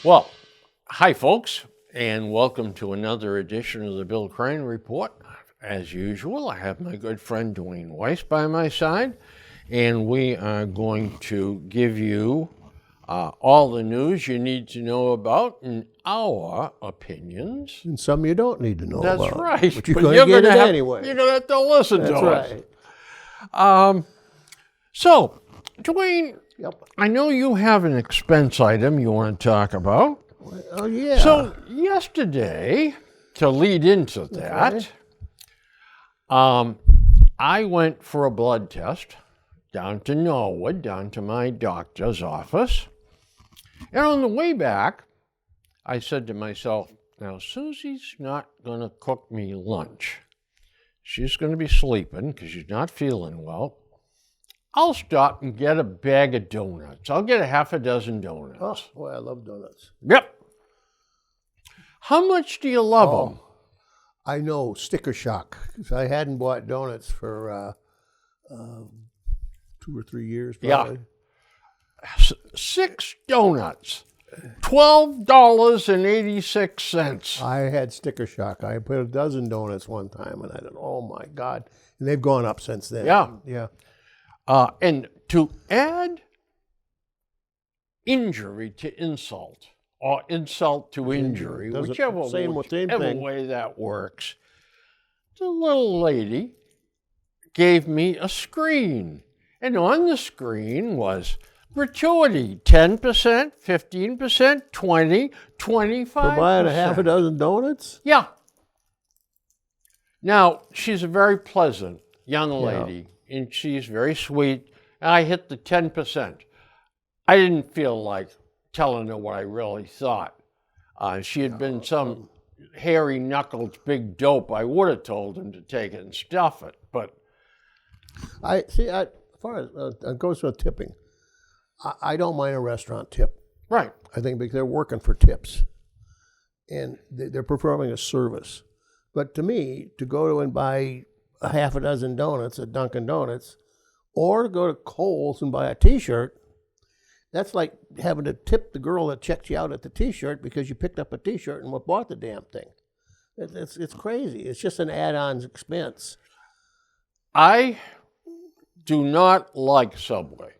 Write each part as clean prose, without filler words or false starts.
Well, hi, folks, and welcome to another edition of the Bill Crane Report. As usual, I have my good friend Dwayne Weiss by my side, and we are going to give you all the news you need to know about in our opinions. And some you don't need to know That's about. right. But you're going to get it anyway. You're going to have to listen That's to right. us. So, Dwayne, Yep. I know you have an expense item you want to talk about. Oh, yeah. So yesterday, to lead into that, I went for a blood test down to Norwood, down to my doctor's office. And on the way back, I said to myself, now Susie's not going to cook me lunch. She's going to be sleeping because she's not feeling well. I'll stop and get a bag of donuts. I'll get a half a dozen donuts. Oh, boy, I love donuts. Yep. How much do you love them? I know, sticker shock. 'Cause I hadn't bought donuts for 2 or 3 years, probably. Yeah. 6 donuts, $12.86. I had sticker shock. I put a dozen donuts one time, and I thought, oh, my God. And they've gone up since then. Yeah. Yeah. And to add injury to insult, or insult to injury, Doesn't- whichever same thing. way that works, the little lady gave me a screen. And on the screen was gratuity, 10%, 15%, 20%, 25%. For buying a half a dozen donuts? Yeah. Now, she's a very pleasant young lady, and she's very sweet. And I hit the 10%. I didn't feel like telling her what I really thought. She had been some hairy-knuckled big dope. I would have told him to take it and stuff it, but... As far as it goes with tipping, I don't mind a restaurant tip. Right. I think because they're working for tips, and they're performing a service. But to me, to go to and buy a half a dozen donuts at Dunkin' Donuts, or to go to Kohl's and buy a T-shirt, that's like having to tip the girl that checked you out at the T-shirt because you picked up a T-shirt and bought the damn thing. It's crazy. It's just an add-on expense. I do not like Subway.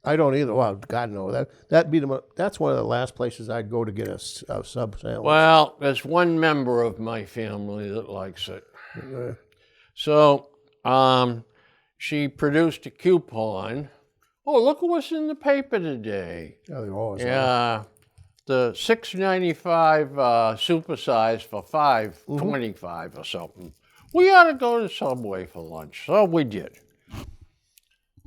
I don't either. Well, God no. That's one of the last places I'd go to get a sub sandwich. Well, there's one member of my family that likes it. So, she produced a coupon. Oh, look what's in the paper today. Yeah, they always are. Yeah, the $6.95 supersize for $5.25 or something. We ought to go to Subway for lunch. So we did.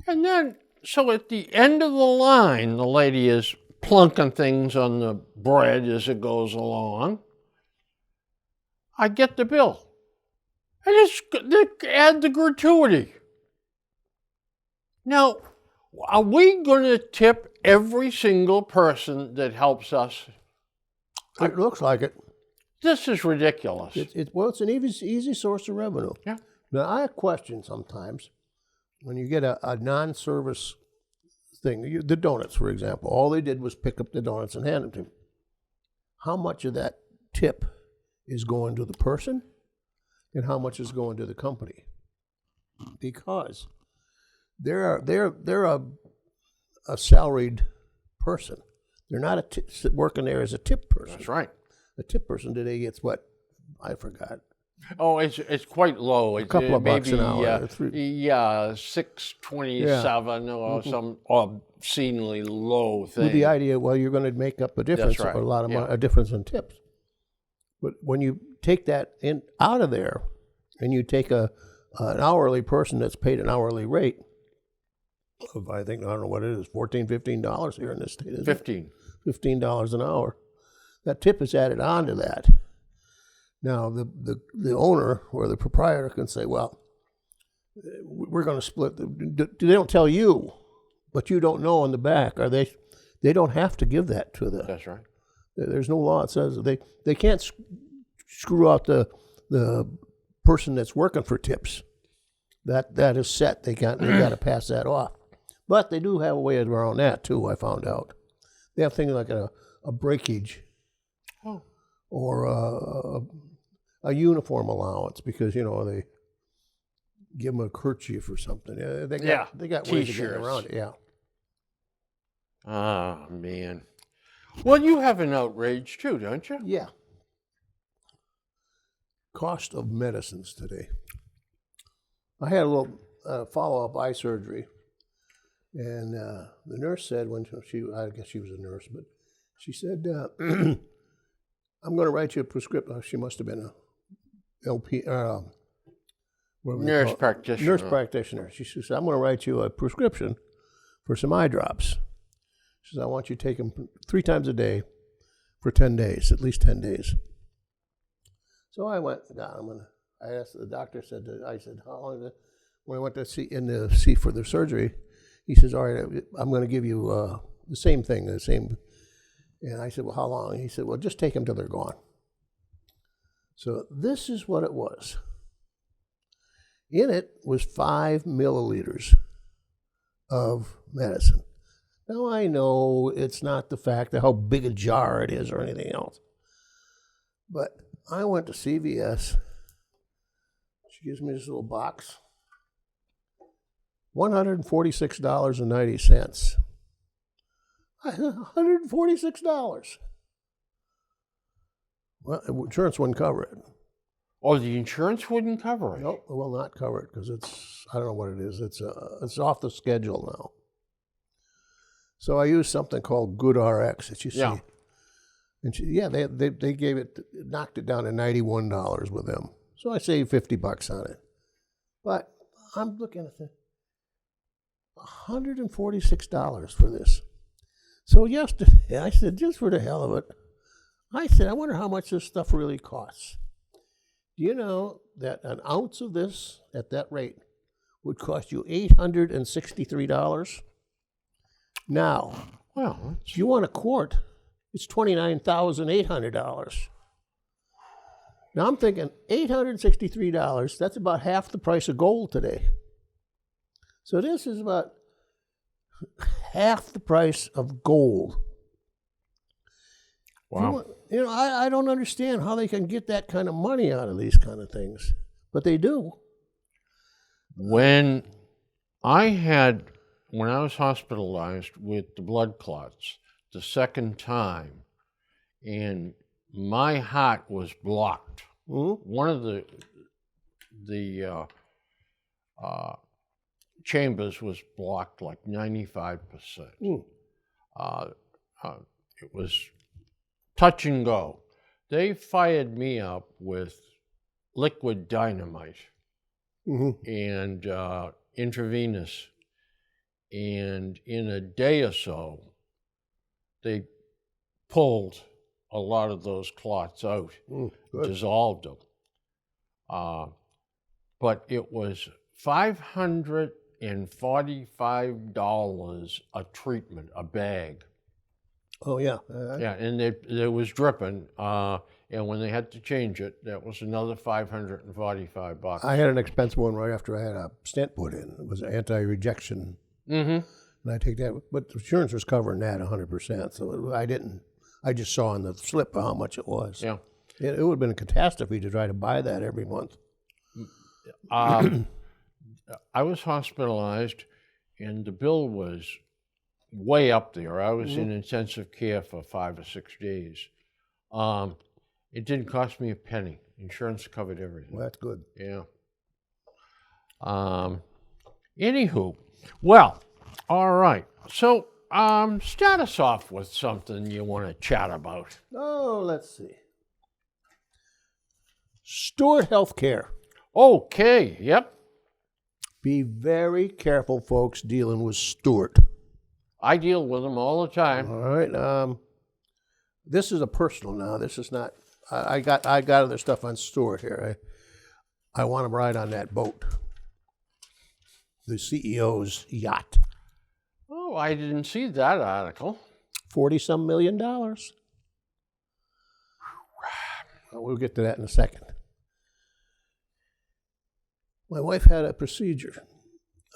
And then, so at the end of the line, the lady is plunking things on the bread as it goes along. I get the bill. And they add the gratuity. Now, are we going to tip every single person that helps us? It looks like it. This is ridiculous. It's an easy source of revenue. Yeah. Now, I question sometimes when you get a non-service thing, the donuts, for example, all they did was pick up the donuts and hand them to me. How much of that tip is going to the person and how much is going to the company? Because they're a salaried person. They're not working there as a tip person. That's right. A tip person today gets what? I forgot. Oh, it's quite low. It's A couple of bucks an hour. Yeah, $6.27 or some obscenely low thing. With the idea, well, you're going to make up a difference, That's right. a lot of Yeah. a difference in tips. But when you take that out of there, and you take an hourly person that's paid an hourly rate of, I don't know what it is, $14, $15 here in this state. Isn't it? $15 an hour. That tip is added on to that. Now, the owner or the proprietor can say, well, we're going to split. They don't tell you, but you don't know on the back. Are they don't have to give that to the. That's right. There's no law that says they can't screw out the person that's working for tips. That is set. They got to pass that off. But they do have a way around that too. I found out they have things like a a breakage Oh. or a uniform allowance because, you know, they give them a kerchief or something. They got ways of getting T-shirts. around it, yeah. Ah, man. Well, you have an outrage too, don't you? Yeah. Cost of medicines today. I had a little follow-up eye surgery, and the nurse said when I guess she was a nurse, but she said, I'm going to write you a prescription. She must have been a LP, Nurse practitioner. Nurse practitioner. She says, I'm going to write you a prescription for some eye drops. She says, I want you to take them 3 times a day for 10 days, at least 10 days. So I went, got them, and I asked the doctor, I said, how long is it? When I went to see for the surgery, he says, all right, I'm going to give you the same thing, And I said, well, how long? He said, well, just take them till they're gone. So this is what it was. In it was 5 milliliters of medicine. Now I know it's not the fact of how big a jar it is or anything else. But I went to CVS. She gives me this little box. $146.90. $146. Well, insurance wouldn't cover it. Oh, the insurance wouldn't cover it. Nope, it will not cover it because I don't know what it is. It's off the schedule now. So I used something called GoodRx that you see. Yeah. And they gave it, knocked it down to $91 with them. So I saved $50 on it. But I'm looking at the $146 for this. So yesterday, I said, just for the hell of it, I said, I wonder how much this stuff really costs. Do you know that an ounce of this at that rate would cost you $863? Now, Well, if you want a quart, it's $29,800. Now I'm thinking $863, that's about half the price of gold today. So this is about half the price of gold. wow. You know, I don't understand how they can get that kind of money out of these kind of things, but they do. When I was hospitalized with the blood clots the second time, and my heart was blocked. Mm-hmm. One of the chambers was blocked like 95%. Mm. It was touch and go. They fired me up with liquid dynamite Mm-hmm. and intravenous. And in a day or so, they pulled a lot of those clots out, dissolved them. But it was $545 a treatment, a bag. Oh, yeah. Yeah, and it was dripping. And when they had to change it, that was another $545. I had an expensive one right after I had a stent put in. It was anti-rejection. Mm-hmm. And I take that, but the insurance was covering that 100%. So I just saw on the slip how much it was. Yeah. It would have been a catastrophe to try to buy that every month. I was hospitalized, and the bill was way up there. I was in intensive care for 5 or 6 days. It didn't cost me a penny. Insurance covered everything. Well, that's good. Yeah. Anywho, well, all right. So, start us off with something you want to chat about. Oh, let's see. Stewart Healthcare. Okay. Yep. Be very careful, folks, dealing with Stewart. I deal with them all the time. All right. This is a personal now. This is not. I got other stuff on Stewart here. I want to ride on that boat. The CEO's yacht. Oh, I didn't see that article. $40-some million. We'll get to that in a second. My wife had a procedure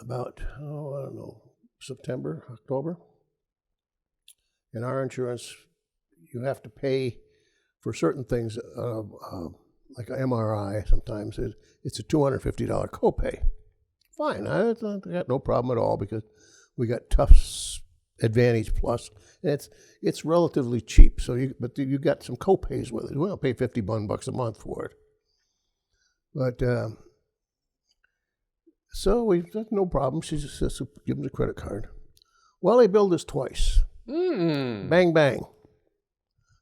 about, I don't know, September, October. And our insurance you have to pay for certain things, like an MRI. Sometimes it's a $250 copay. Fine, I got no problem at all because we got Tufts Advantage Plus, and it's relatively cheap. So but you got some copays with it. We'll pay $51 a month for it. But so we've got no problem. She just says, give them the credit card. Well, they billed us twice. Bang, bang.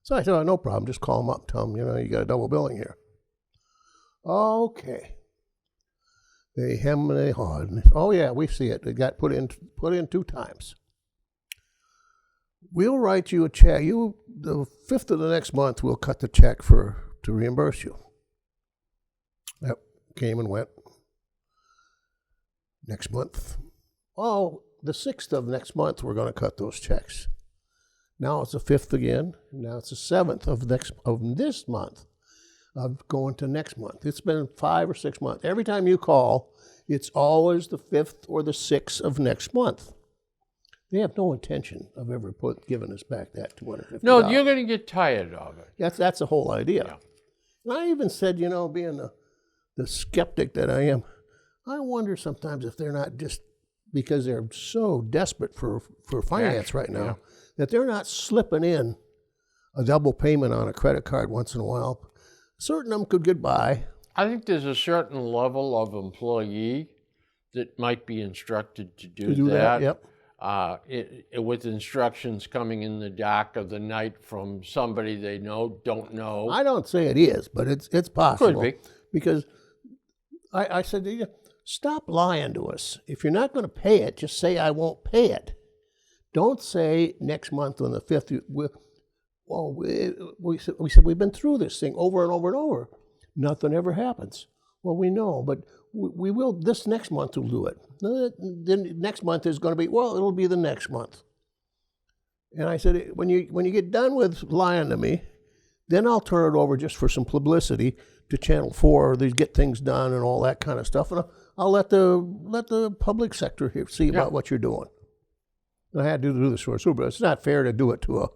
So I said, oh, no problem. Just call them up. Tell them, you got a double billing here. Okay. They hem and they haw. Oh, yeah, we see it. It got put in 2 times. We'll write you a check. The 5th of the next month, we'll cut the check to reimburse you. Yep, came and went. Next month. Oh, the 6th of next month, we're going to cut those checks. Now it's the 5th again. Now it's the 7th of this month. Of going to next month. It's been 5 or 6 months. Every time you call, it's always the 5th or the 6th of next month. They have no intention of ever giving us back that $250. No, you're going to get tired of it. That's the whole idea. Yeah. And I even said, being the skeptic that I am, I wonder sometimes if they're not just because they're so desperate for finance right now, that they're not slipping in a double payment on a credit card once in a while. Certain of them could get by. I think there's a certain level of employee that might be instructed to do that. Yep. With instructions coming in the dark of the night from somebody they don't know. I don't say it is, but it's possible. Could be. Because I said to you, stop lying to us. If you're not going to pay it, just say I won't pay it. Don't say next month on the 5th. We said we've been through this thing over and over and over. Nothing ever happens. Well, we know, but we will. This next month we'll do it. Then next month is going to be it'll be the next month. And I said, when you get done with lying to me, then I'll turn it over just for some publicity to Channel 4. They get things done and all that kind of stuff, and I'll let the public sector here see about what you're doing. And I had to do this for her, but it's not fair to do it to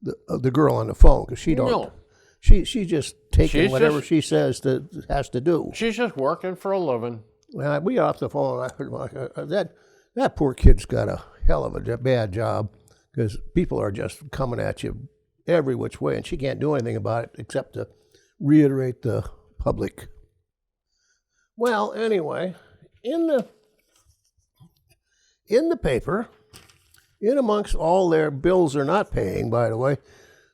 the girl on the phone because she don't. No. She's just taking whatever she says has to do. She's just working for a living. We got off the phone. I heard that poor kid's got a hell of a bad job because people are just coming at you every which way, and she can't do anything about it except to reiterate the public. Well, anyway, in the paper, in amongst all their bills they're not paying, by the way,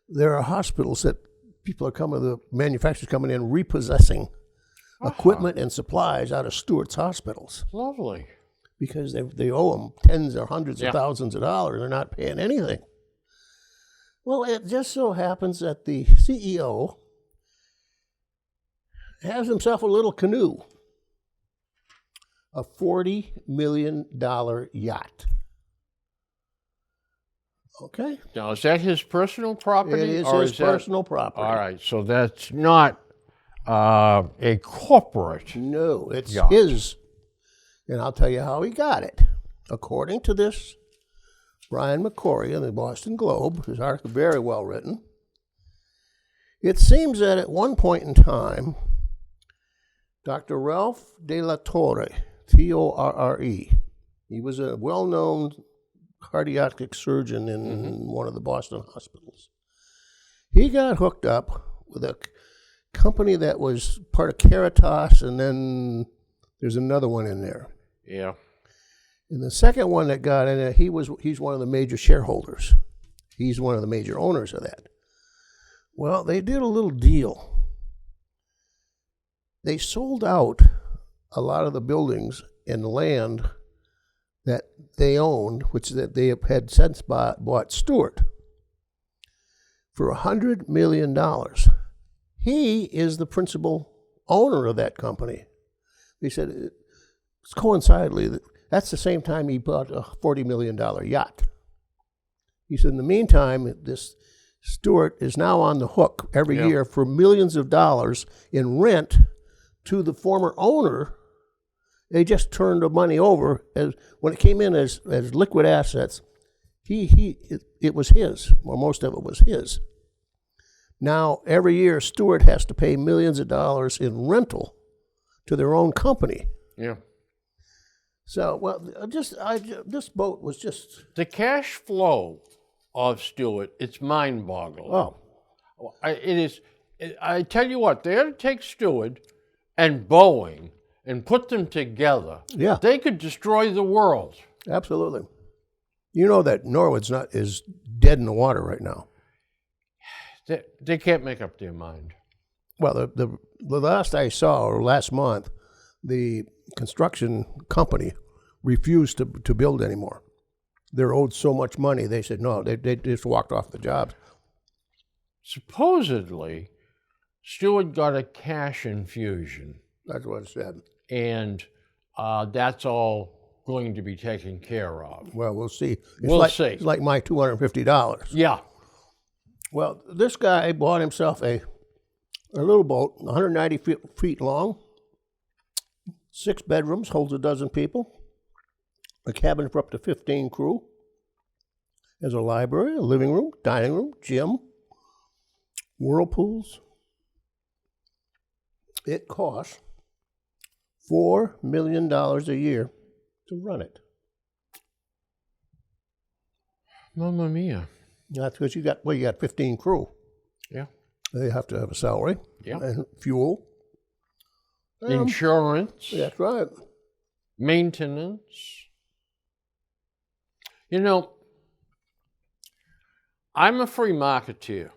there are hospitals that the manufacturers coming in repossessing equipment and supplies out of Stewart's hospitals. Lovely. Because they owe them tens or hundreds of thousands of dollars. They're not paying anything. Well, it just so happens that the CEO has himself a little canoe, a $40 million yacht. Okay? Now, is that his personal property? It is his personal property. All right, so that's not a corporate. No, it's yacht. his. And I'll tell you how he got it. According to this, Brian McCrory in the Boston Globe, his article very well written, it seems that at one point in time, Dr. Ralph De La Torre, Torre, he was a well-known cardiac surgeon in one of the Boston hospitals. He got hooked up with a company that was part of Caritas, and then there's another one in there. Yeah. And the second one that got in there, he's one of the major shareholders. He's one of the major owners of that. Well, they did a little deal. They sold out a lot of the buildings and land that they owned, which that they had since bought Stewart, for $100 million. He is the principal owner of that company. They said it's coincidentally that's the same time he bought a $40 million yacht. He said in the meantime, this Stewart is now on the hook every year for millions of dollars in rent to the former owner. They just turned the money over when it came in as liquid assets. It was his, or most of it was his. Now, every year, Stewart has to pay millions of dollars in rental to their own company. Yeah. So, well, this boat was just, The cash flow of Stewart, it's mind-boggling. oh, It is. I tell you what, they ought to take Stewart and Boeing and put them together. yeah, They could destroy the world. absolutely. You know that Norwood's is dead in the water right now. They can't make up their mind. Well, the last I saw, or last month, the construction company refused to build anymore. They're owed so much money, they said no, they just walked off the job. Supposedly, Stewart got a cash infusion, That's what it said. and that's all going to be taken care of. Well, we'll see. We'll see. It's like my $250. Yeah. Well, this guy bought himself a little boat, 190 feet long, 6 bedrooms, holds a dozen people, a cabin for up to 15 crew. There's a library, a living room, dining room, gym, whirlpools. It costs $4 million a year to run it. Mamma mia. That's because you got 15 crew. Yeah. They have to have a salary, Yeah. and fuel. Insurance. That's right. Maintenance. You know, I'm a free marketeer.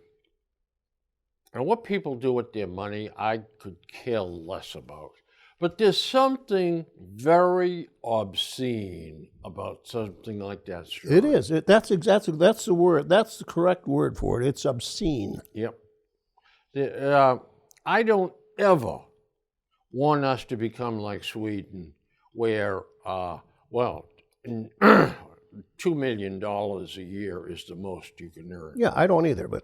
And what people do with their money, I could care less about. But there's something very obscene about something like that. Story. It is. That's the word. That's the correct word for it. It's obscene. Yep. I don't ever want us to become like Sweden, where, $2 million a year is the most you can earn. Yeah, I don't either. But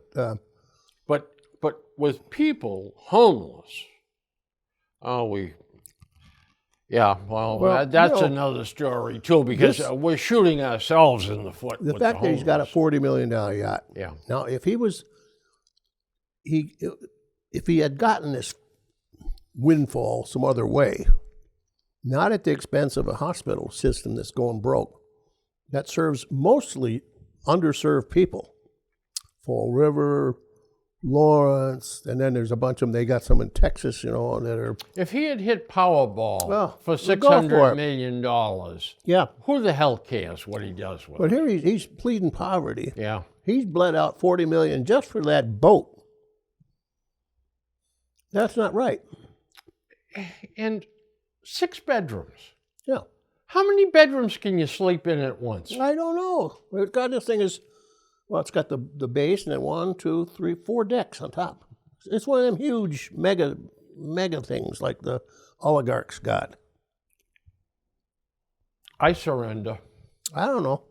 with people homeless, that's another story too, because we're shooting ourselves in the foot. The with fact that he's got a $40 million yacht. Yeah. Now, if he had gotten this windfall some other way, not at the expense of a hospital system that's going broke, that serves mostly underserved people, Fall River, Lawrence, and then there's a bunch of them. They got some in Texas, that are. If he had hit Powerball for go for $600 it. million, Yeah. who the hell cares what he does with But it? here he's pleading poverty. Yeah. He's bled out $40 million just for that boat. That's not right. And 6 bedrooms. Yeah. How many bedrooms can you sleep in at once? I don't know. It's got this thing it's got the base and then 1, 2, 3, 4 decks on top. It's one of them huge mega things like the oligarchs got. I surrender. I don't know.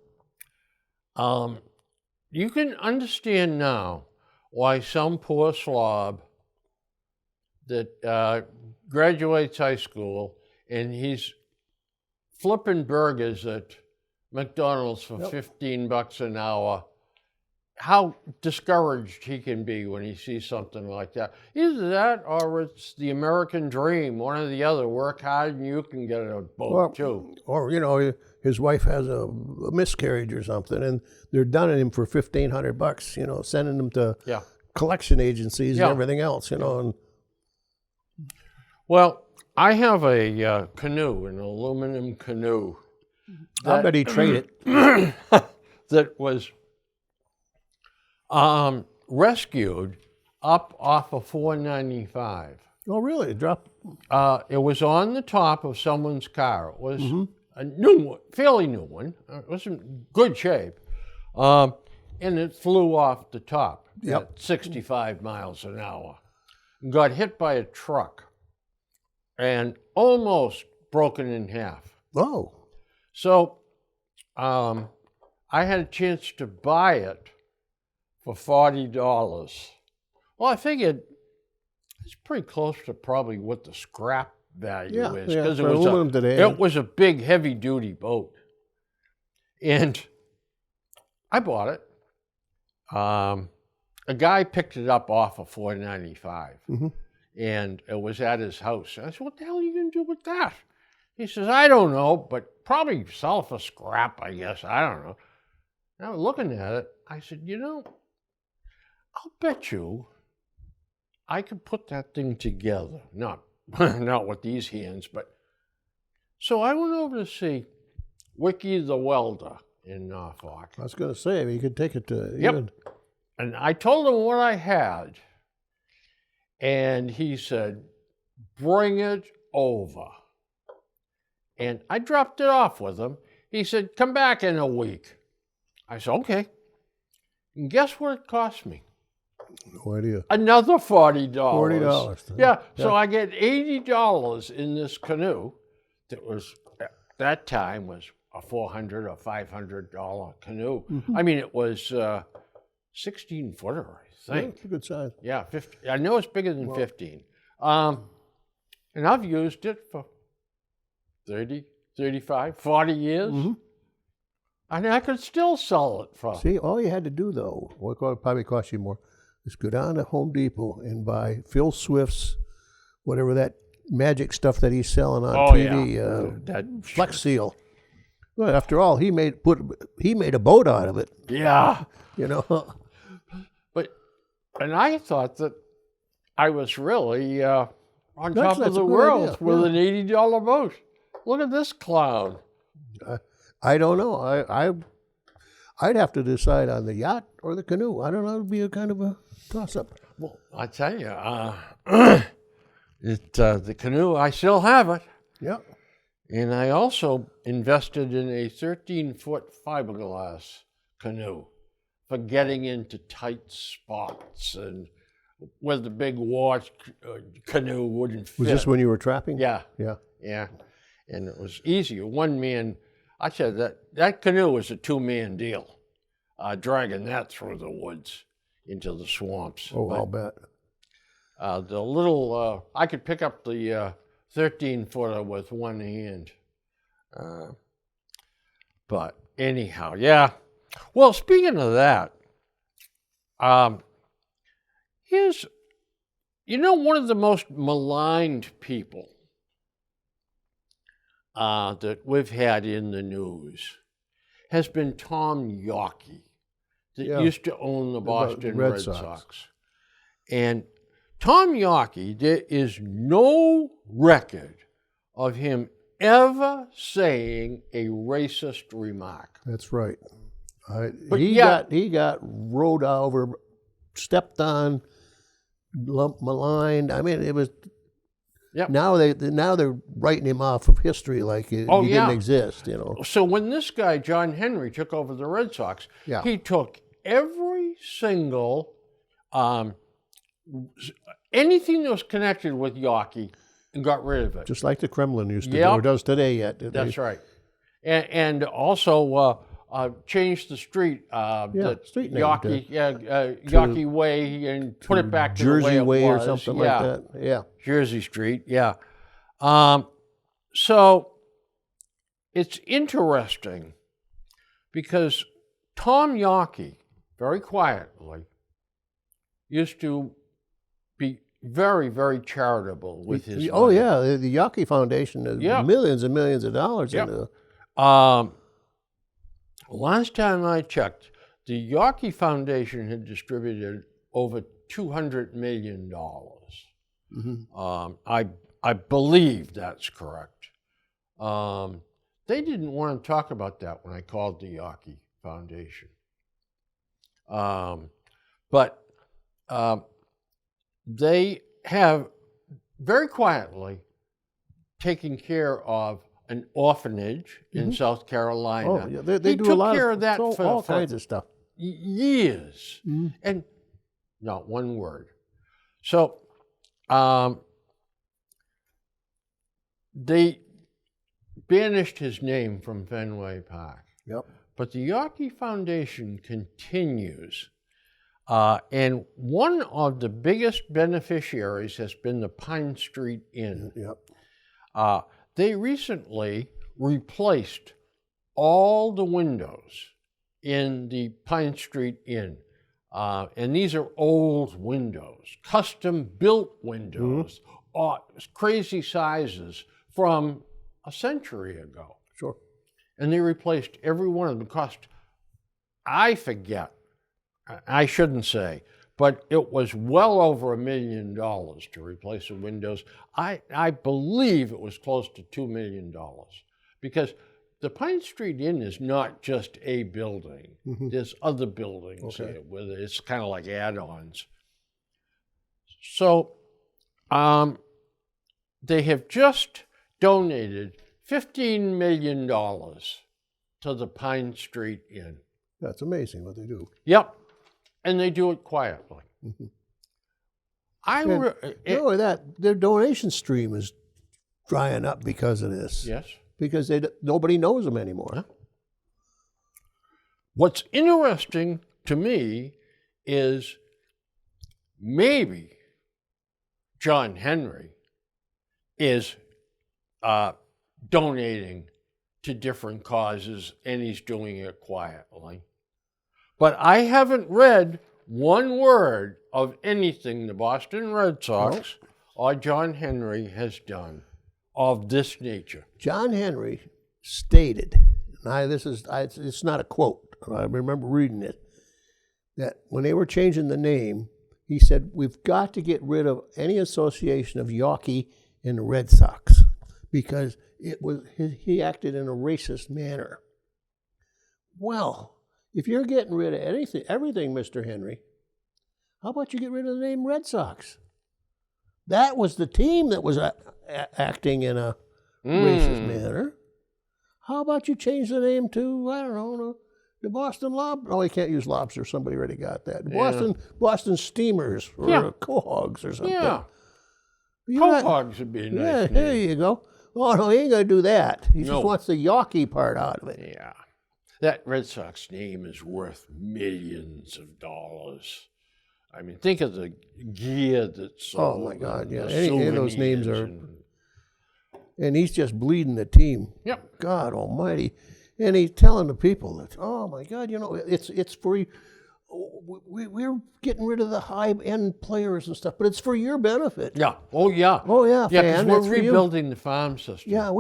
You can understand now why some poor slob that graduates high school and he's flipping burgers at McDonald's for $15 an hour, how discouraged he can be when he sees something like that. Either that or it's the American dream, one or the other. Work hard and you can get a boat too. Or, his wife has a miscarriage or something and they're dunning him for $1,500, sending him to collection agencies and everything else, and Well, I have a canoe, an aluminum canoe. I bet he traded it. That was rescued up off of 495. Oh, really? It dropped? It was on the top of someone's car. It was a new one, fairly new one. It was in good shape. And it flew off the top at 65 miles an hour. Got hit by a truck and almost broken in half. Oh. So I had a chance to buy it for $40. Well, I figured it's pretty close to probably what the scrap value is, because it was a big, heavy-duty boat. And I bought it. a guy picked it up off of 495, and it was at his house. I said, "What the hell are you going to do with that?" He says, "I don't know, but probably sell it for scrap, I guess. I don't know." And I was looking at it. I said, I'll bet you I could put that thing together. Not with these hands, but. So I went over to see Wiki the Welder in Norfolk. I was going to say, you could take it to... Yep. And I told him what I had. And he said, "Bring it over." And I dropped it off with him. He said, "Come back in a week." I said, "Okay." And guess what it cost me? No idea. Another $40. $40. Yeah. So I get $80 in this canoe that was, at that time, was a $400 or $500 canoe. I mean, it was 16-footer, I think. Yeah, it's a good size. Yeah, 50. I know it's bigger than 15. And I've used it for 30, 35, 40 years. And I could still sell it for. See, all you had to do, though, what probably cost you more, is go down to Home Depot and buy Phil Swift's, whatever that magic stuff that he's selling on TV, that Flex Seal. Well, after all, he made a boat out of it. Yeah. But I thought that I was really on top of that's the a good world idea, with an $80 boat. Look at this clown. I don't know. I'd have to decide on the yacht or the canoe. I don't know. It'd be a kind of a toss-up. Well, I tell you, the canoe, I still have it. Yeah. And I also invested in a 13-foot fiberglass canoe for getting into tight spots and where the big war canoe wouldn't fit. Was this when you were trapping? Yeah. Yeah. Yeah. And it was easier. One man, I said that canoe was a two-man deal, dragging that through the woods into the swamps. Oh, I'll bet. The little, I could pick up the 13-footer with one hand. But anyhow, yeah. Well, speaking of that, here's, one of the most maligned people that we've had in the news has been Tom Yawkey, that used to own the Boston Red Sox. And Tom Yawkey, there is no record of him ever saying a racist remark. That's right. But he got rode over, stepped on, maligned. I mean, it was. Yep. Now they're writing him off of history like he didn't exist. So when this guy John Henry took over the Red Sox, he took every single anything that was connected with Yawkey and got rid of it. Just like the Kremlin used to do, or does today yet. That's right. And also changed the street. Street name. Yawkey Way, and put it back to Jersey the way it or was. something like that. Yeah. Jersey Street, yeah. So it's interesting because Tom Yawkey, very quietly, used to be very, very charitable with his money. Oh, yeah. The Yawkey Foundation has millions and millions of dollars into. Last time I checked, the Yawkey Foundation had distributed over $200 million. I believe that's correct. They didn't want to talk about that when I called the Yawkey Foundation. But they have very quietly taken care of an orphanage in South Carolina. Oh, yeah. They do took a lot care of that for all kinds of stuff. Years. And not one word. So they banished his name from Fenway Park. Yep. But the Yawkey Foundation continues. And one of the biggest beneficiaries has been the Pine Street Inn. Yep. They recently replaced all the windows in the Pine Street Inn. And these are old windows, custom-built windows, crazy sizes from a century ago. Sure. And they replaced every one of them. Cost, I forget, I shouldn't say, but it was well over $1 million to replace the windows. I believe it was close to $2 million, because the Pine Street Inn is not just a building. There's other buildings here with it. It's kind of like add-ons. So they have just donated $15 million to the Pine Street Inn. That's amazing what they do. Yep. And they do it quietly. Not only that, their donation stream is drying up because of this. Yes. Because nobody knows them anymore. Huh? What's interesting to me is maybe John Henry is donating to different causes, and he's doing it quietly. But I haven't read one word of anything the Boston Red Sox or John Henry has done of this nature. John Henry stated, and it's not a quote, I remember reading it, that when they were changing the name, he said, we've got to get rid of any association of Yawkey and the Red Sox, because he acted in a racist manner. Well, if you're getting rid of everything, Mr. Henry, how about you get rid of the name Red Sox? That was the team that was acting in a racist manner. How about you change the name to, I don't know, the Boston Lobster? Oh, you can't use lobster. Somebody already got that. The Boston Steamers or Quahogs or something. Yeah. Quahogs would be a nice name. There you go. Oh, no, he ain't going to do that. He just wants the Yawkey part out of it. Yeah. That Red Sox name is worth millions of dollars. I mean, think of the gear that's sold. Oh, my God, yeah. Any of those names are... And he's just bleeding the team. Yep. God almighty. And he's telling the people that, oh, my God, it's for... We're getting rid of the high-end players and stuff, but it's for your benefit. Yeah. Oh, yeah. Oh, yeah, Yeah, because fan, we're that's for you. rebuilding the farm system. Yeah,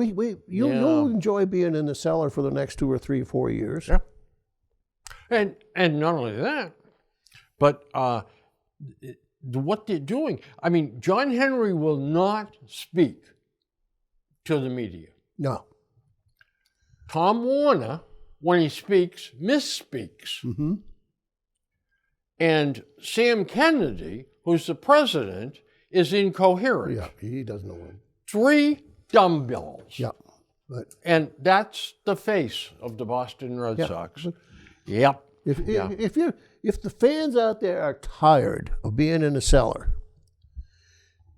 you'll enjoy being in the cellar for the next 2 or 3 or 4 years. Yeah. And not only that, but what they're doing, I mean, John Henry will not speak to the media. No. Tom Warner, when he speaks, misspeaks. Mm-hmm. And Sam Kennedy, who's the president, is incoherent. Yeah, he doesn't know him. 3 dumbbells. Yeah. But And that's the face of the Boston Red Sox. Yep. If the fans out there are tired of being in the cellar,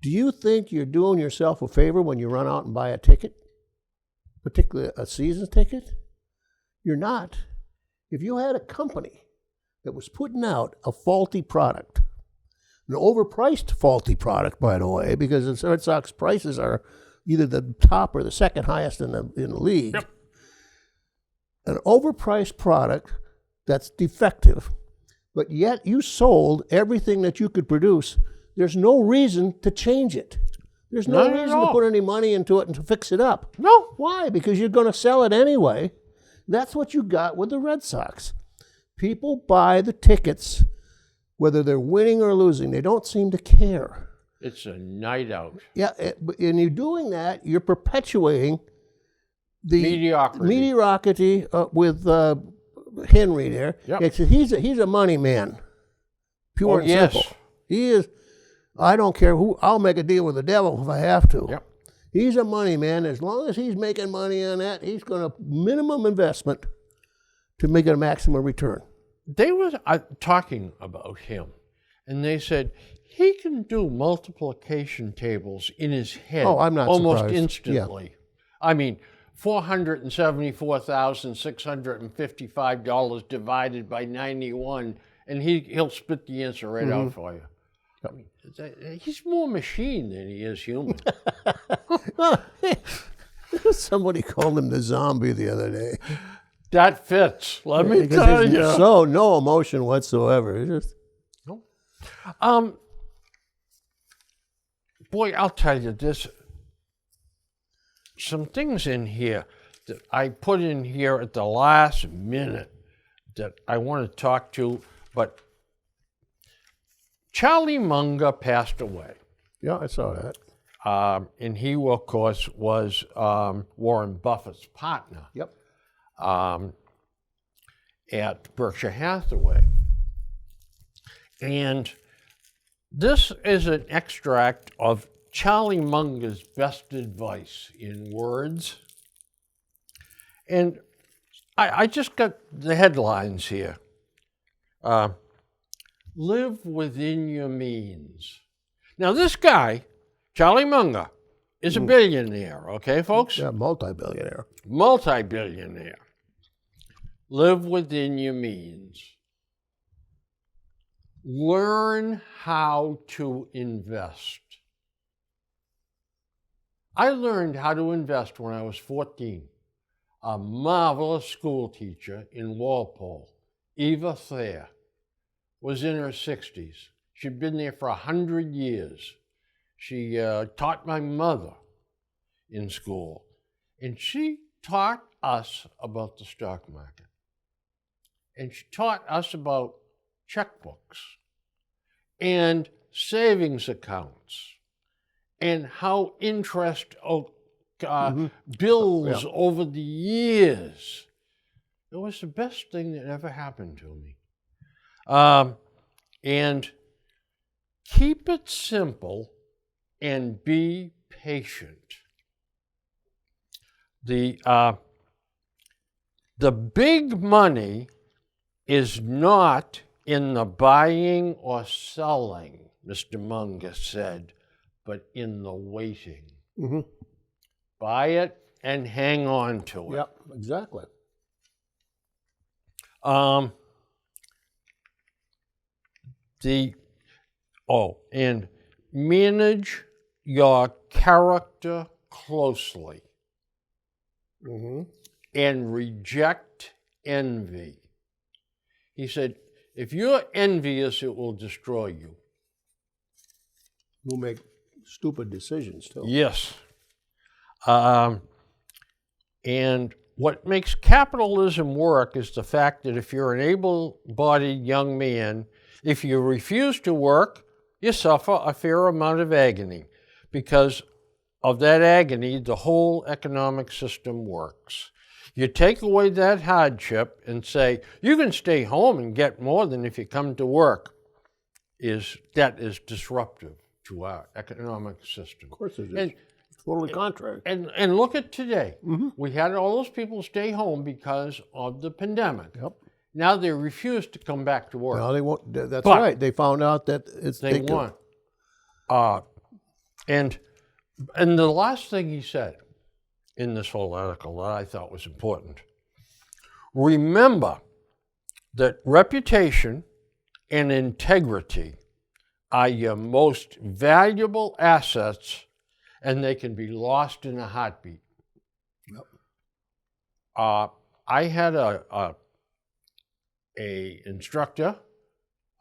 do you think you're doing yourself a favor when you run out and buy a ticket, particularly a season ticket? You're not. If you had a company that was putting out a faulty product, an overpriced faulty product, by the way, because the Red Sox prices are either the top or the second highest in the league. Yep. An overpriced product that's defective, but yet you sold everything that you could produce. There's no reason to change it. There's no Not at reason to all. put any money into it and to fix it up. No. Why? Because you're going to sell it anyway. That's what you got with the Red Sox. People buy the tickets whether they're winning or losing. They don't seem to care. It's a night out. Yeah, and you're doing that, you're perpetuating the mediocrity with Henry there. Yep. He's a money man, pure and simple. He is. I don't care who. I'll make a deal with the devil if I have to. Yep. He's a money man. As long as he's making money on that, he's going to minimum investment to make a maximum return. They were talking about him, and they said he can do multiplication tables in his head I'm not almost surprised. instantly. Yeah. I mean, $474,655 divided by 91, and he'll spit the answer right out for you. I mean, he's more machine than he is human. Somebody called him the zombie the other day. That fits, let me Because tell there's you. So no emotion whatsoever. It's just, Boy, I'll tell you, there's some things in here that I put in here at the last minute that I want to talk to, but Charlie Munger passed away. Yeah, I saw that. And he, of course, was Warren Buffett's partner Yep. at Berkshire Hathaway. And this is an extract of Charlie Munger's best advice in words. And I just got the headlines here. Live within your means. Now, this guy, Charlie Munger, is a billionaire, okay, folks? Yeah, multi-billionaire. Multi-billionaire. Live within your means. Learn how to invest. I learned how to invest when I was 14. A marvelous school teacher in Walpole, Eva Thayer, was in her 60s. She'd been there for 100 years. She taught my mother in school, and she taught us about the stock market. And she taught us about checkbooks and savings accounts and how interest builds over the years. It was the best thing that ever happened to me. And keep it simple and be patient. The big money is not in the buying or selling, Mr. Munger said, but in the waiting. Mm-hmm. Buy it and hang on to it. Yep, exactly. And manage your character closely. Mm-hmm. And reject envy. He said, if you're envious, it will destroy you. You'll make stupid decisions, too. Yes. And what makes capitalism work is the fact that if you're an able-bodied young man, if you refuse to work, you suffer a fair amount of agony. Because of that agony, the whole economic system works. You take away that hardship and say, you can stay home and get more than if you come to work, that is disruptive to our economic system. Of course it is. And, totally contrary. And look at today. Mm-hmm. We had all those people stay home because of the pandemic. Yep. Now they refuse to come back to work. No, they won't. That's But right. They found out that They want. And the last thing he said in this whole article that I thought was important, remember that reputation and integrity are your most valuable assets, and they can be lost in a heartbeat. Yep. I had a instructor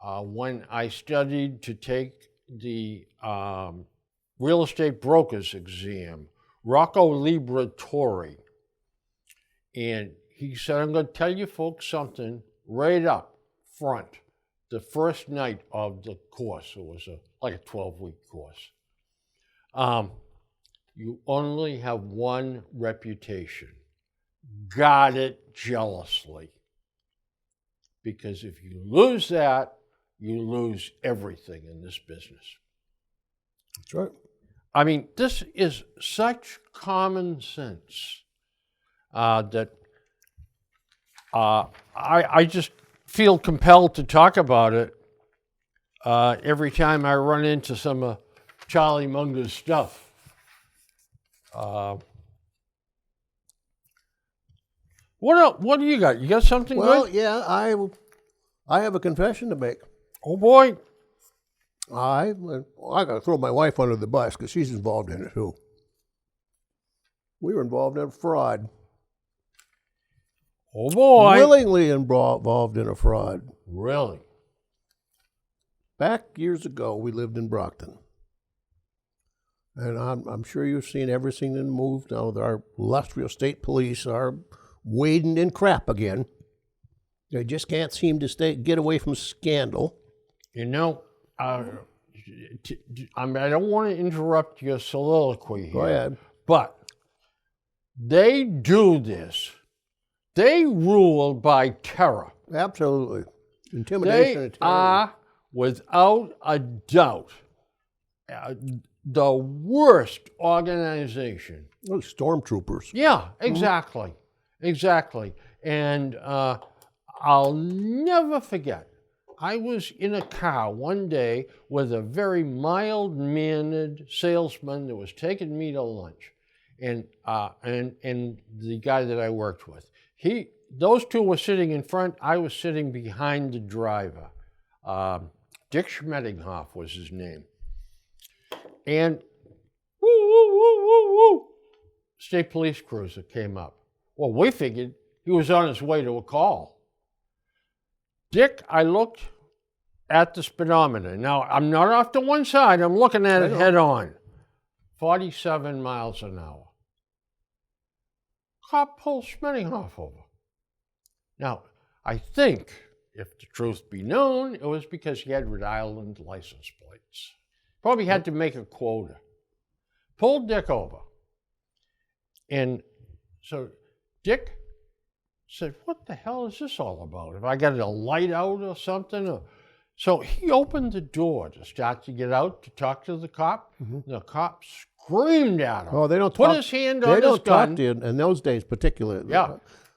when I studied to take the real estate broker's exam, Rocco Liberatori. And he said, I'm going to tell you folks something right up front. The first night of the course, it was like a 12-week course. You only have one reputation. Guard it jealously. Because if you lose that, you lose everything in this business. That's right. I mean, this is such common sense that I just feel compelled to talk about it every time I run into some of Charlie Munger's stuff. What do you got? You got something Well, good? yeah, I have a confession to make. Oh boy. I got to throw my wife under the bus because she's involved in it too. We were involved in a fraud. Oh boy. Willingly involved in a fraud. Really? back years ago, we lived in Brockton. And I'm sure you've seen everything that moved. Now, our illustrious state police are wading in crap again. They just can't seem to get away from scandal. You know, I don't want to interrupt your soliloquy here. Go ahead. But they do this. They rule by terror. Absolutely. Intimidation and They terror. are, without a doubt, the worst organization. Those stormtroopers. Yeah, exactly. Exactly. And I'll never forget, I was in a car one day with a very mild-mannered salesman that was taking me to lunch, and the guy that I worked with. Those two were sitting in front. I was sitting behind the driver. Dick Schmettinghoff was his name. And woo, woo, woo, woo, woo, state police cruiser came up. Well, we figured he was on his way to a call. Dick, I looked at the speedometer. Now, I'm not off to one side. I'm looking at it head on. 47 miles an hour. Cop pulls Schmettinghoff over. Now, I think, if the truth be known, it was because he had Rhode Island license plates. Probably had to make a quota. Pulled Dick over. And so Dick said, what the hell is this all about? Have I got a light out or something? So he opened the door to start to get out to talk to the cop. The cop screamed at him. Oh, they don't Put talk, his hand they on his don't gun. talk to you in those days, particularly. Yeah.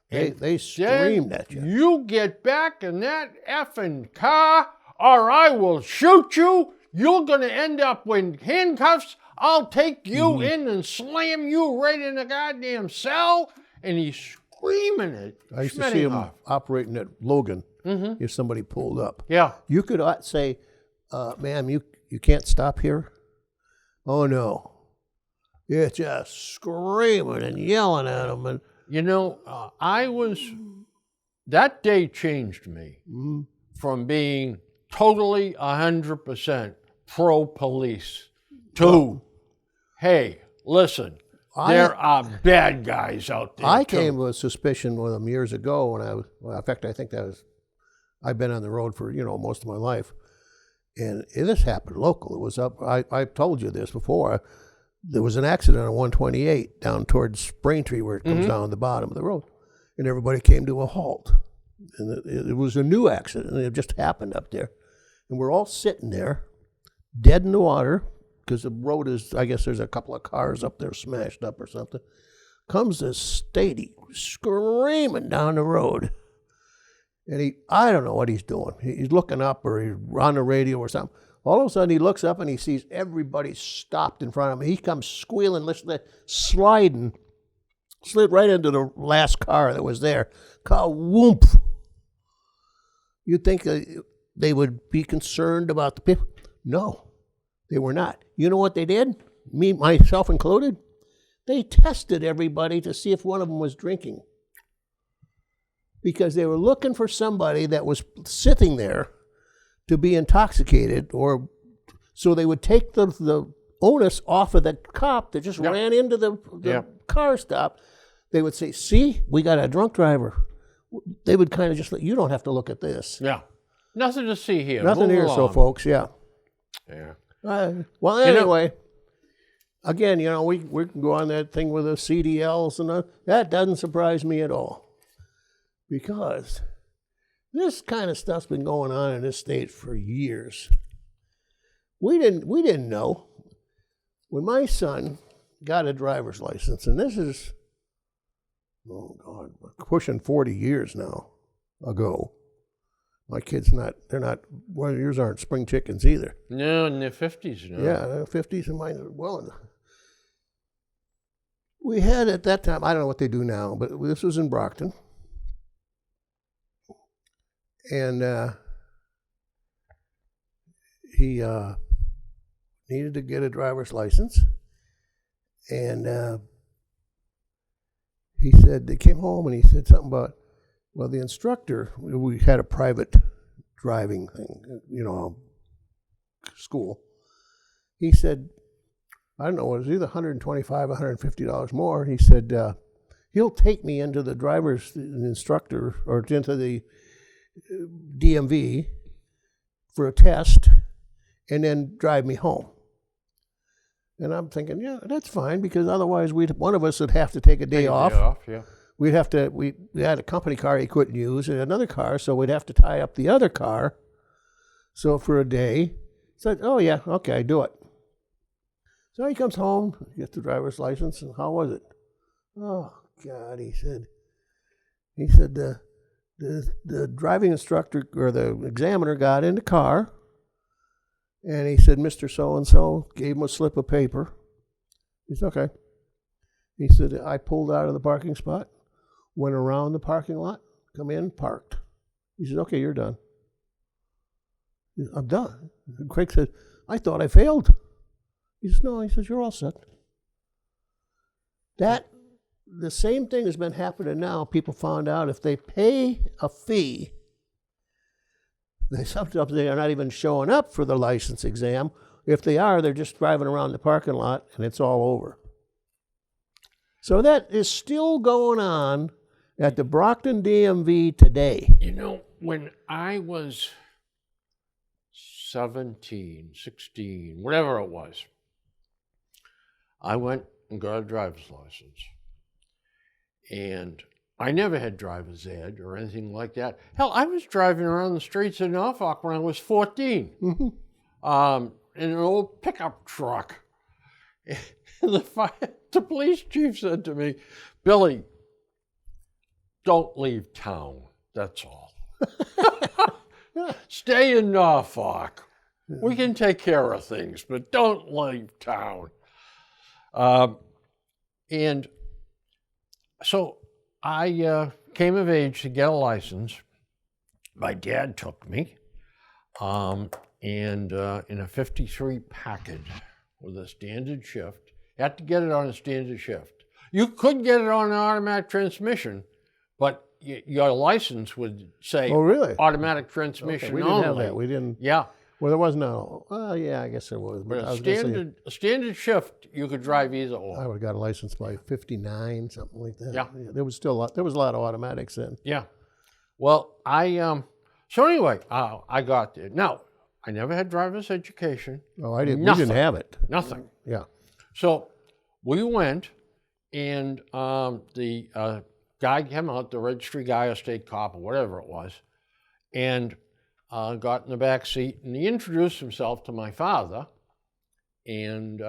They screamed at you. You get back in that effing car, or I will shoot you. You're going to end up with handcuffs. I'll take you in and slam you right in the goddamn cell. And he's screaming at I used to see him Schmettinghoff. operating at Logan if somebody pulled up. Yeah. You could say, ma'am, you can't stop here? Oh, no. It's just screaming and yelling at him. And You know, that day changed me from being totally 100% pro-police to, hey, listen, there are bad guys out there. I too. came with suspicion with him years ago when in fact, I think I've been on the road for, most of my life. And this happened local. It was up, I've told you this before. There was an accident on 128 down towards Braintree where it comes down the bottom of the road. And everybody came to a halt. And it was a new accident. It just happened up there. And we're all sitting there, dead in the water, because the road is, I guess there's a couple of cars up there smashed up or something. Comes this statey screaming down the road. And I don't know what he's doing. He's looking up or he's on the radio or something. All of a sudden he looks up and he sees everybody stopped in front of him. He comes squealing, slid right into the last car that was there. Ka-whoomp. You'd think they would be concerned about the people. No, they were not. You know what they did? Me, myself included? They tested everybody to see if one of them was drinking. Because they were looking for somebody that was sitting there to be intoxicated, or so they would take the onus off of the cop that just ran into the car stop. They would say, see, we got a drunk driver. They would kind of just you don't have to look at this. Yeah. Nothing to see here. Nothing Move here, along. so folks, yeah. Yeah. Well, anyway, again, we can go on that thing with the CDLs, and that doesn't surprise me at all. Because this kind of stuff's been going on in this state for years. We didn't know. When my son got a driver's license, and this is, oh God, pushing 40 years now ago. My kids yours aren't spring chickens either. No, in their 50s now. Yeah, 50s and mine are well. We had at that time, I don't know what they do now, but this was in Brockton. And he needed to get a driver's license. And he said, they came home and he said something about, well, the instructor, we had a private driving thing, school. He said, I don't know, it was either $125, $150 more. He said, he'll take me into the driver's instructor or into the DMV for a test and then drive me home. And I'm thinking, yeah, that's fine, because otherwise one of us would have to take a day off. Yeah. We'd have to, we had a company car he couldn't use and another car, so we'd have to tie up the other car. So for a day, said, oh yeah, okay, do it. So he comes home, gets the driver's license, and how was it? Oh God, he said, the driving instructor or the examiner got in the car, and he said, Mr. So-and-so, gave him a slip of paper. He said, okay. He said, I pulled out of the parking spot, went around the parking lot, come in, parked. He said, okay, you're done. He said, I'm done. And Craig said, I thought I failed. He says, no. He says, you're all set. The same thing has been happening now. People found out if they pay a fee, sometimes they are not even showing up for the license exam. If they are, they're just driving around the parking lot and it's all over. So that is still going on at the Brockton DMV today. You know, when I was 17, 16, whatever it was, I went and got a driver's license. And I never had driver's ed or anything like that. Hell, I was driving around the streets of Norfolk when I was 14 in an old pickup truck. And the police chief said to me, Billy, don't leave town, that's all. Stay in Norfolk. We can take care of things, but don't leave town. And so I came of age to get a license. My dad took me, and in a 53 package with a standard shift. You had to get it on a standard shift. You could get it on an automatic transmission, but your license would say Oh, really? automatic transmission Okay, we didn't only. have that. We didn't. Yeah. Well, there was no. Well, yeah, I guess there was. But I a was gonna say, standard shift, you could drive either I or. would have got a license by 59, something like that. Yeah. There was still there was a lot of automatics then. Yeah. Well, so anyway, I got there. Now, I never had driver's education. Oh, I didn't. Nothing. We didn't have it. Nothing. Yeah. So we went, and the guy came out, the registry guy or state cop or whatever it was, and got in the back seat, and he introduced himself to my father, and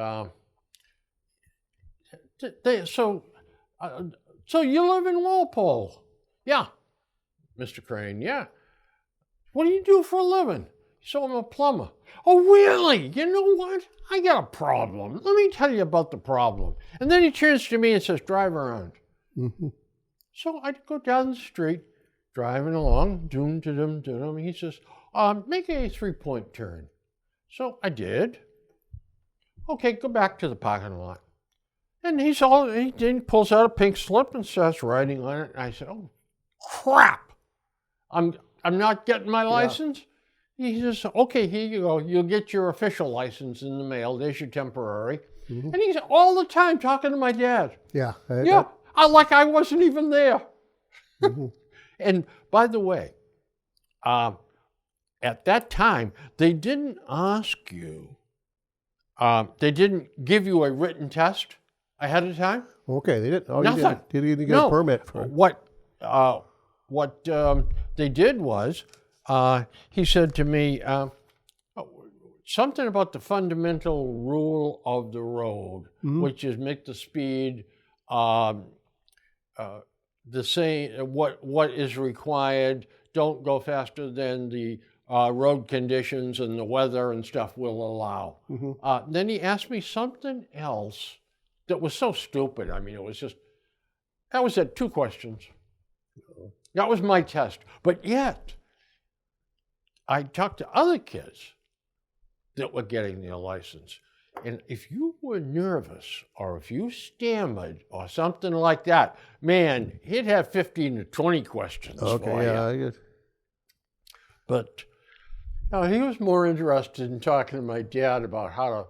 so you live in Walpole? Yeah. Mr. Crane, yeah. What do you do for a living? So I'm a plumber. Oh, really? You know what? I got a problem. Let me tell you about the problem. And then he turns to me and says, drive around. Mm-hmm. So I go down the street, driving along, doom. He says, make a 3-point turn. So I did. Okay, go back to the parking lot. And he pulls out a pink slip and starts writing on it. And I said, oh, crap. I'm not getting my license? He says, okay, here you go. You'll get your official license in the mail. There's your temporary. Mm-hmm. And he's all the time talking to my dad. Yeah. Like I wasn't even there. Mm-hmm. And by the way, at that time, they didn't ask you, they didn't give you a written test ahead of time. Okay, they didn't. Oh, Nothing. You didn't get a permit for it. What they did was, he said to me, something about the fundamental rule of the road, which is make the speed the same, what is required, don't go faster than the road conditions and the weather and stuff will allow. Mm-hmm. Then he asked me something else that was so stupid. I mean, that was it, 2 questions. That was my test. But yet, I talked to other kids that were getting their license. And if you were nervous or if you stammered or something like that, man, he'd have 15 to 20 questions for you. Yeah. But No, he was more interested in talking to my dad about how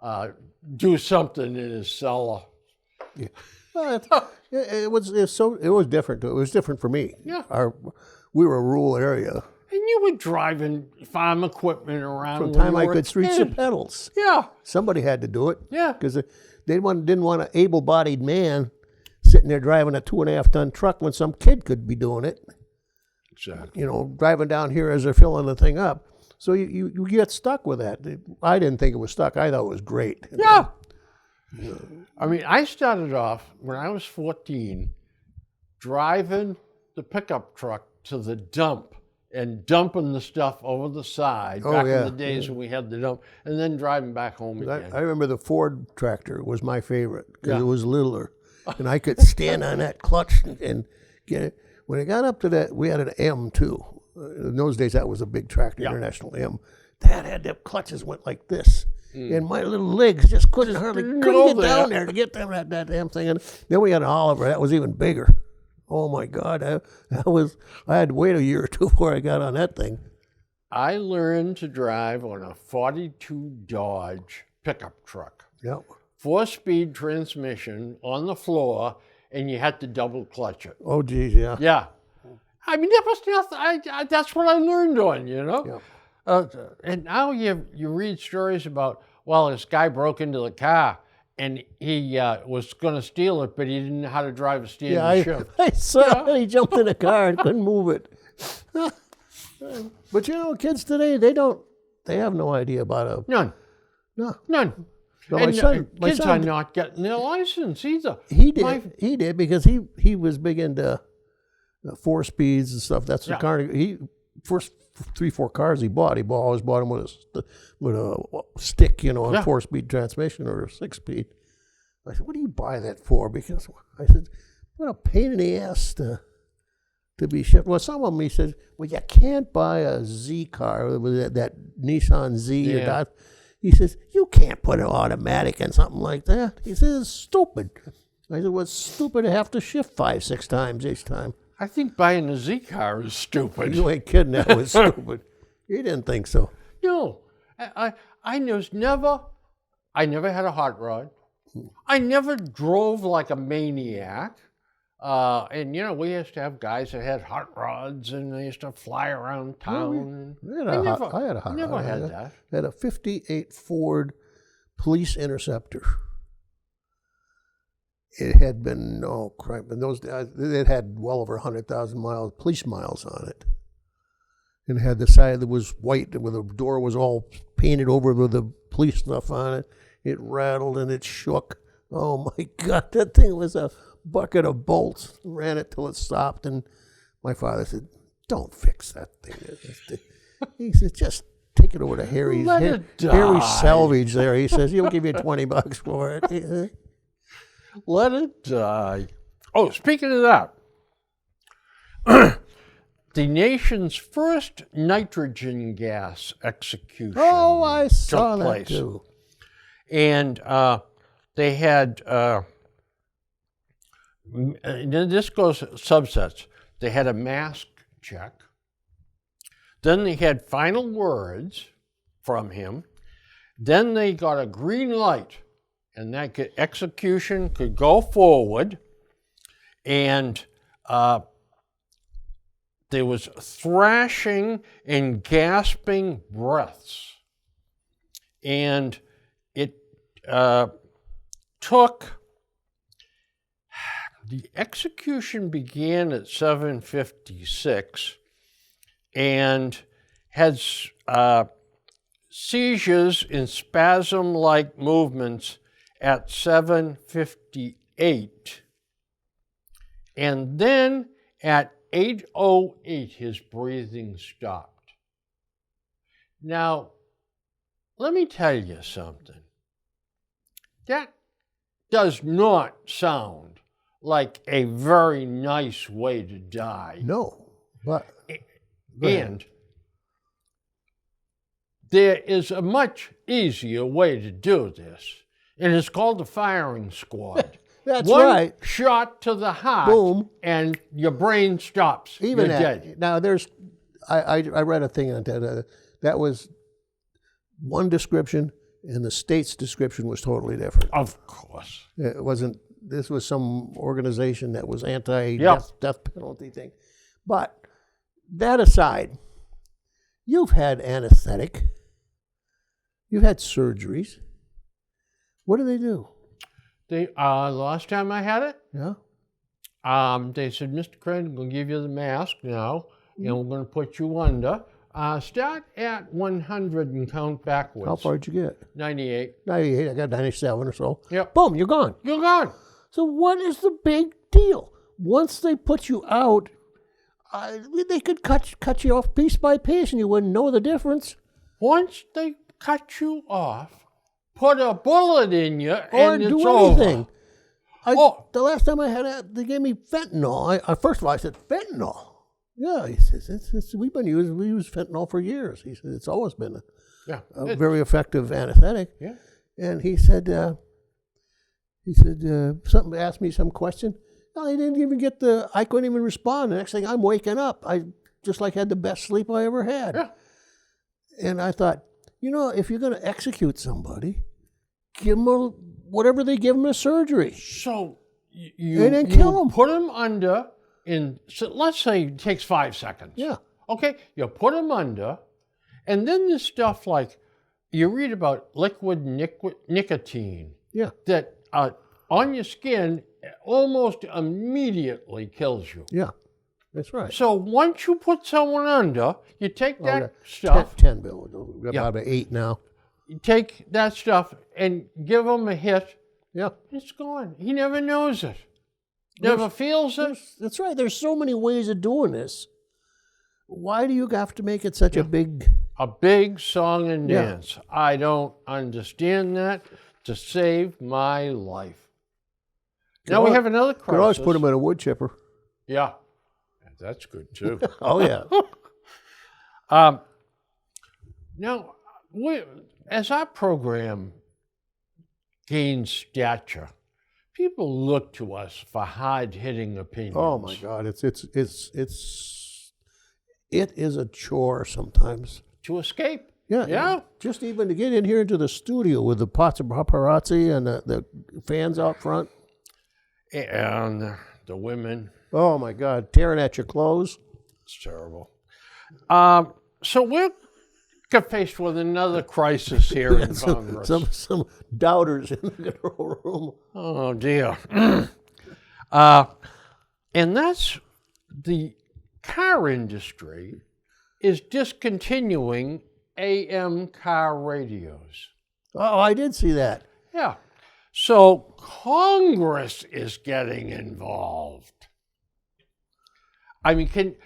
to do something in his cellar. Yeah. Well, it was different. It was different for me. Yeah. We were a rural area. And you were driving farm equipment around. From the when time you I were could a reach the kid. pedals. Yeah. Somebody had to do it. Yeah. Because they didn't want an able-bodied man sitting there driving a 2.5-ton truck when some kid could be doing it. Exactly. You know, driving down here as they're filling the thing up. So you get stuck with that. I didn't think it was stuck. I thought it was great. Yeah. I mean, I started off when I was 14 driving the pickup truck to the dump and dumping the stuff over the side back in the days when we had the dump, and then driving back home again. I remember the Ford tractor was my favorite because Yeah. it was littler. And I could stand on that clutch and get it. When it got up to that, we had an M too. In those days, that was a big tractor, International M. That had the clutches went like this. And my little legs just couldn't get down there to get that damn thing. And then we had an Oliver. That was even bigger. Oh, my God. I had to wait a year or two before I got on that thing. I learned to drive on a 42 Dodge pickup truck. Yep. 4-speed transmission on the floor, and you had to double clutch it. Oh, geez, yeah. Yeah. I mean, that was nothing. That's what I learned on, you know? Yep. And now you read stories about, well, this guy broke into the car and he was going to steal it, but he didn't know how to drive a standing shift. I saw it. He jumped in the car and couldn't move it. But you know, kids today, they have no idea about a... None. No. None. No, And my kids are son, not getting their license either. he did because he was big into 4 speeds and stuff. That's the car. First 3-4 cars he always bought them with a stick, you know, a 4-speed transmission or a 6-speed. I said, "What do you buy that for?" Because I said, "What a pain in the ass to be shipped." Well, some of them he said, "Well, you can't buy a Z car with that Nissan Z or that." He says, "You can't put an automatic in something like that." He says, "It's stupid." I said, "Well, it's stupid to have to shift 5-6 times each time." I think buying a Z car is stupid. You ain't kidding, that was stupid. He didn't think so. No, I never had a hot rod. I never drove like a maniac. And, you know, we used to have guys that had hot rods and they used to fly around town. I had a hot never rod. had that. I had a 58 Ford Police Interceptor. It had been, oh crap, in those days, it had well over 100,000 police miles on it. And it had the side that was white, where the door was all painted over with the police stuff on it. It rattled and it shook. Oh my God, that thing was a bucket of bolts. Ran it till it stopped. And my father said, "Don't fix that thing." He said, "Just take it over to Harry's Salvage there." He says, "He'll give you $20 for it." Let it die. Oh, speaking of that, the nation's first nitrogen gas execution. Oh, I saw took that place. too. And they had, and then this goes subsets. They had a mask check. Then they had final words from him. Then they got a green light, and that execution could go forward. And there was thrashing and gasping breaths. And it took, the execution began at 7:56 and had seizures and spasm-like movements at 7:58. And then at 8:08, his breathing stopped. Now, let me tell you something. That does not sound like a very nice way to die. No, but And there is a much easier way to do this, and it's called the firing squad. that's One right. shot to the heart, Boom. and your brain stops. Even You're that. dead. Now, I read a thing on that. that was one description, and the state's description was totally different. Of course. It wasn't. This was some organization that was anti Yep. death penalty thing. But that aside, you've had anesthetic. You've had surgeries. What do they do? They the last time I had it, Yeah. they said, Mr. Crane, we'll give you the mask now, and we're going to put you under. Start at 100 and count backwards. How far did you get? 98. 98. I got 97 or so. Yep. Boom, you're gone. You're gone. So what is the big deal? Once they put you out, they could cut you off piece by piece, and you wouldn't know the difference. Once they cut you off, put a bullet in you, Or and do it's anything. over. The last time I had it, they gave me fentanyl. First of all, I said, fentanyl? Yeah, he says, we use fentanyl for years. He said, it's always been a very effective anesthetic. Yeah. And he said, something, asked me some question. No, he didn't even get I couldn't even respond. The next thing, I'm waking up. I just had the best sleep I ever had. Yeah. And I thought, if you're going to execute somebody, give them whatever they give them a surgery. So And then kill 'em. Put them under so let's say it takes 5 seconds. Yeah. Okay, you put them under, and then there's stuff like, you read about liquid nicotine Yeah. that on your skin almost immediately kills you. Yeah. That's right. So once you put someone under, you take that Okay. stuff, 10 bill. We're Yeah. about 8 now. you take that stuff and give him a hit, Yeah. it's gone. He never knows it. Never feels it. That's right. There's so many ways of doing this. Why do you have to make it such a big... A big song and Yeah. dance. I don't understand that to save my life. Now we have another crisis. Could always put them in a wood chipper. Yeah, that's good too. Oh, yeah. Now, as our program gains stature, people look to us for hard-hitting opinions. Oh, my God. It is a chore sometimes. To escape. Yeah. Just even to get in here into the studio with the pots of paparazzi and the fans out front. And the women. Oh, my God. Tearing at your clothes. It's terrible. So we're faced with another crisis here in Congress. Some doubters in the control room. Oh, dear. And that's the car industry is discontinuing AM car radios. Oh, I did see that. Yeah. So Congress is getting involved. I mean, can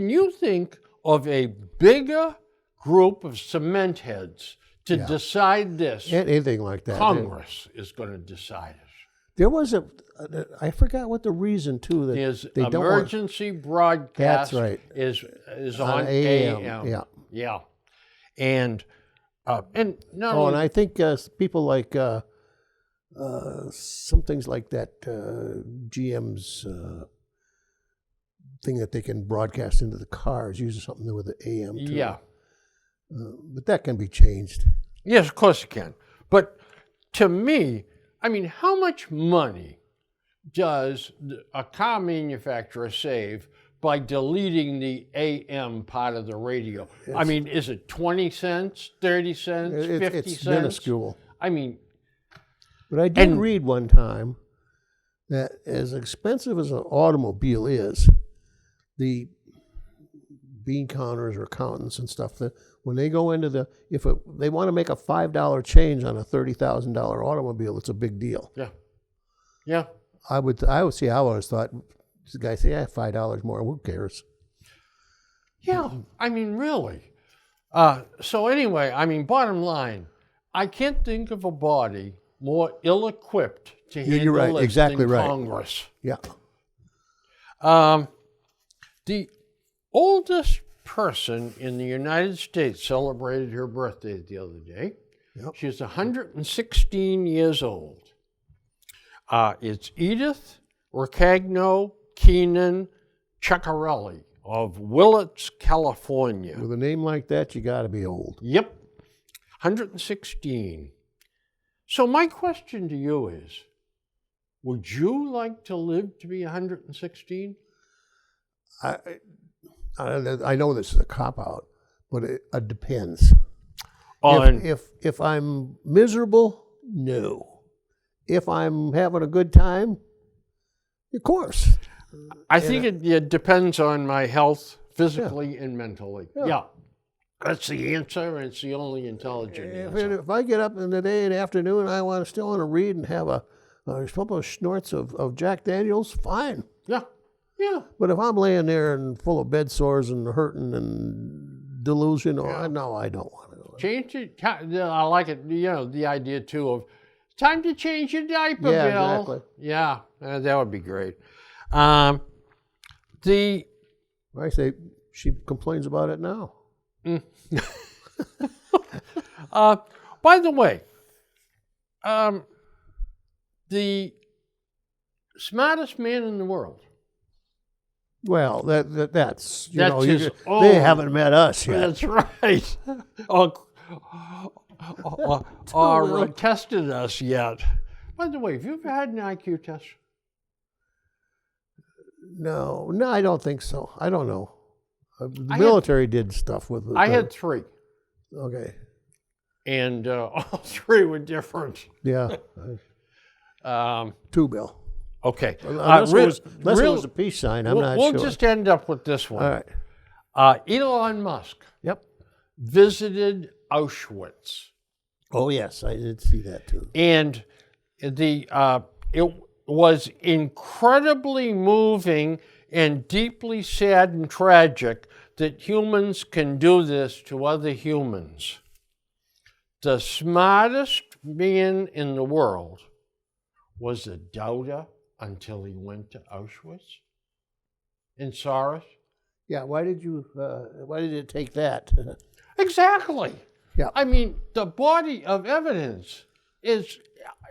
you think of a bigger group of cement heads to decide this? Anything like that. Congress is going to decide it. There was I forgot what the reason too that Is they don't want. emergency broadcast That's right. is on AM, AM. yeah. Yeah. And not And only I think people like some things like that GM's thing that they can broadcast into the cars uses something with the AM too. yeah. But that can be changed. Yes, of course it can. But to me, I mean, how much money does a car manufacturer save by deleting the AM part of the radio? I mean, is it 20 cents, 30 cents, 50 It's cents? minuscule. I mean, But I did read one time that as expensive as an automobile is, the bean counters or accountants and stuff, that when they go into they want to make a $5 change on a $30,000 automobile, it's a big deal. yeah. Yeah. I would see. I always thought the guy say, "Yeah, $5 more. Who cares?" Yeah, I mean, really. So anyway, I mean, bottom line, I can't think of a body more ill-equipped to handle You're right. this Exactly than right. Congress. Yeah. The oldest person in the United States celebrated her birthday the other day. Yep. She's 116 years old. It's Edith Ricagno Keenan Ciccarelli. of Willits, California. With a name like that, you got to be old. Yep, 116. So my question to you is, would you like to live to be 116? I know this is a cop-out, but it depends. On If I'm miserable, no. If I'm having a good time, of course. I think it depends on my health, physically and mentally. Yeah. That's the answer, and it's the only intelligent answer. If I get up in the day and afternoon and I still want to read and have a couple of snorts of Jack Daniels, fine. Yeah. Yeah. But if I'm laying there and full of bed sores and hurting and delusion, no, I don't want to. Change it. I like it. The idea too of time to change your diaper, Yeah, Bill. exactly. Yeah, that would be great. I say she complains about it now. By the way, the smartest man in the world. Well, that's his own. They haven't met us yet. That's right. or tested us yet. By the way, have you ever had an IQ test? No, I don't think so. I don't know. The military did stuff with it. I had 3. Okay. And all 3 were different. Yeah. 2, Bill. Okay. Unless it was a peace sign, I'm not sure. We'll just end up with this one. All right. Elon Musk Yep. visited Auschwitz. Oh, yes, I did see that too. And it was incredibly moving and deeply sad and tragic that humans can do this to other humans. The smartest man in the world was a doubter until he went to Auschwitz and saw us. Yeah, why did it take that? Exactly. Yeah. I mean, the body of evidence is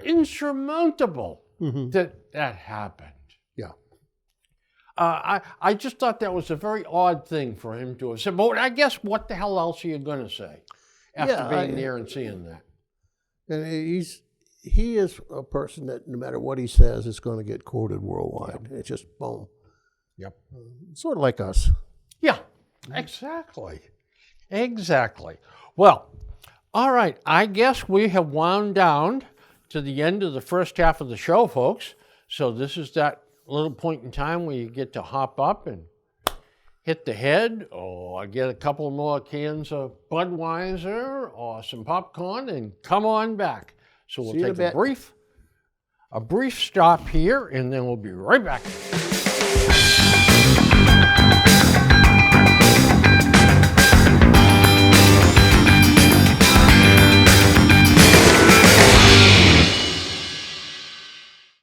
insurmountable that happened. Yeah. I just thought that was a very odd thing for him to have said. But I guess what the hell else are you going to say after being there and seeing that? And he is a person that no matter what he says, it's going to get quoted worldwide. Yep. It's just boom. Yep. Sort of like us. Yeah, exactly. Exactly. Well, all right. I guess we have wound down to the end of the first half of the show, folks. So this is that little point in time where you get to hop up and hit the head or get a couple more cans of Budweiser or some popcorn and come on back. So we'll take a brief stop here and then we'll be right back.